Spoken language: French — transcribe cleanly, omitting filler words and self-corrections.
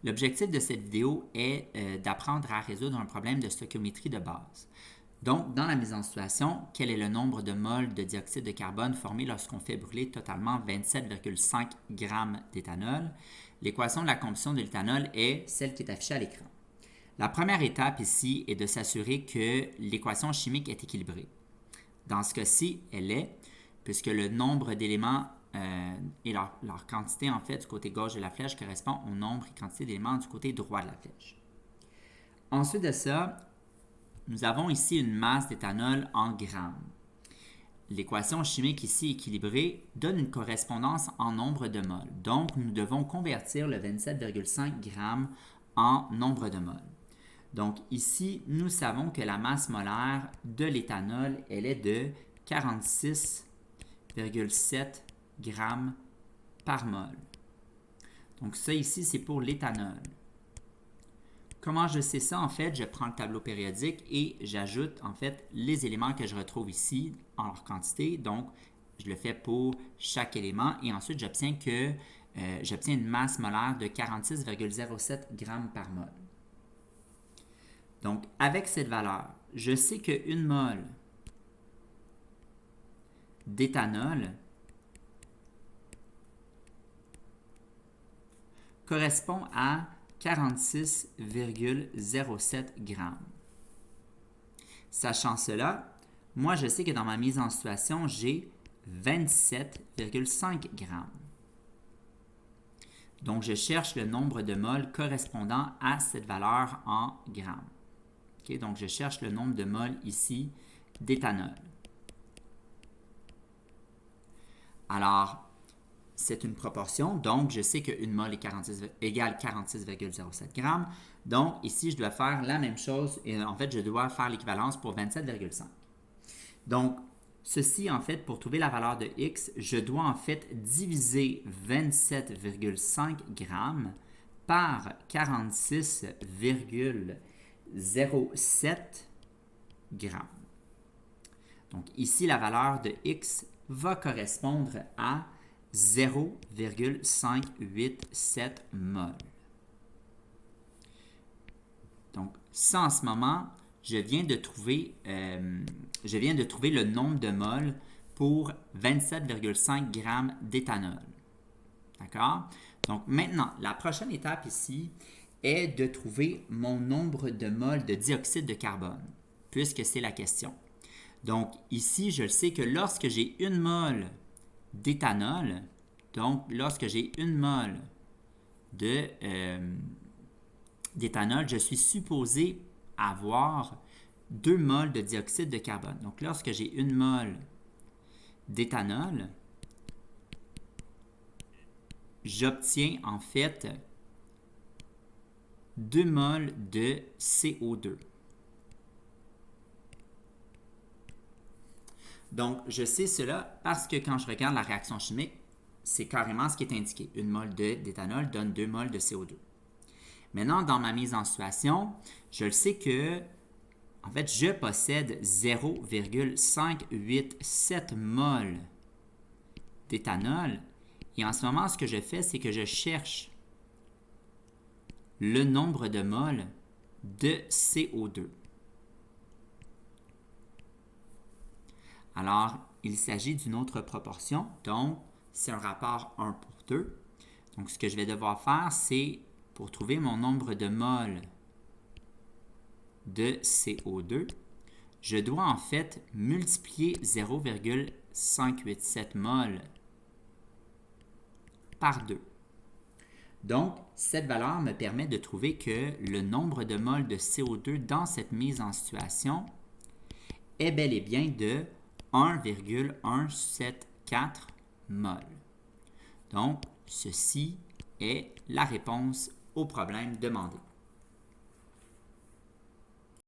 L'objectif de cette vidéo est d'apprendre à résoudre un problème de stoichiométrie de base. Donc, dans la mise en situation, quel est le nombre de moles de dioxyde de carbone formé lorsqu'on fait brûler totalement 27,5 g d'éthanol? L'équation de la combustion de l'éthanol est celle qui est affichée à l'écran. La première étape ici est de s'assurer que l'équation chimique est équilibrée. Dans ce cas-ci, elle est, puisque le nombre d'éléments et leur quantité, en fait, du côté gauche de la flèche correspond au nombre et quantité d'éléments du côté droit de la flèche. Ensuite de ça, nous avons ici une masse d'éthanol en grammes. L'équation chimique ici équilibrée donne une correspondance en nombre de moles. Donc, nous devons convertir le 27,5 g en nombre de moles. Donc, ici, nous savons que la masse molaire de l'éthanol, elle est de 46,7 g par mol. Donc, ça ici, c'est pour l'éthanol. Comment je sais ça? En fait, je prends le tableau périodique et j'ajoute en fait les éléments que je retrouve ici en leur quantité. Donc, je le fais pour chaque élément et ensuite j'obtiens une masse molaire de 46,07 g par mol. Donc, avec cette valeur, je sais qu'une mole d'éthanol correspond à 46,07 g. Sachant cela, moi je sais que dans ma mise en situation, j'ai 27,5 g. Donc je cherche le nombre de moles correspondant à cette valeur en grammes. Okay? Donc je cherche le nombre de moles ici d'éthanol. Alors, c'est une proportion, donc je sais qu'une mole égale 46,07 g. Donc, ici, je dois faire la même chose et en fait, je dois faire l'équivalence pour 27,5. Donc, ceci, en fait, pour trouver la valeur de x, je dois en fait diviser 27,5 g par 46,07 g. Donc, ici, la valeur de x va correspondre à 0,587 mol. Donc, ça en ce moment, je viens de trouver le nombre de moles pour 27,5 g d'éthanol. D'accord? Donc, maintenant, la prochaine étape ici est de trouver mon nombre de moles de dioxyde de carbone, puisque c'est la question. Donc, ici, je sais que lorsque j'ai une mole d'éthanol, donc lorsque j'ai une mole d'éthanol, je suis supposé avoir 2 moles de dioxyde de carbone. Donc lorsque j'ai une mole d'éthanol, j'obtiens en fait 2 moles de CO2. Donc, je sais cela parce que quand je regarde la réaction chimique, c'est carrément ce qui est indiqué. Une mole d'éthanol donne 2 moles de CO2. Maintenant, dans ma mise en situation, je le sais que, en fait, je possède 0,587 moles d'éthanol. Et en ce moment, ce que je fais, c'est que je cherche le nombre de moles de CO2. Alors, il s'agit d'une autre proportion, donc c'est un rapport 1 pour 2. Donc, ce que je vais devoir faire, c'est, pour trouver mon nombre de moles de CO2, je dois en fait multiplier 0,587 moles par 2. Donc, cette valeur me permet de trouver que le nombre de moles de CO2 dans cette mise en situation est bel et bien de 1,174 mol. Donc, ceci est la réponse au problème demandé.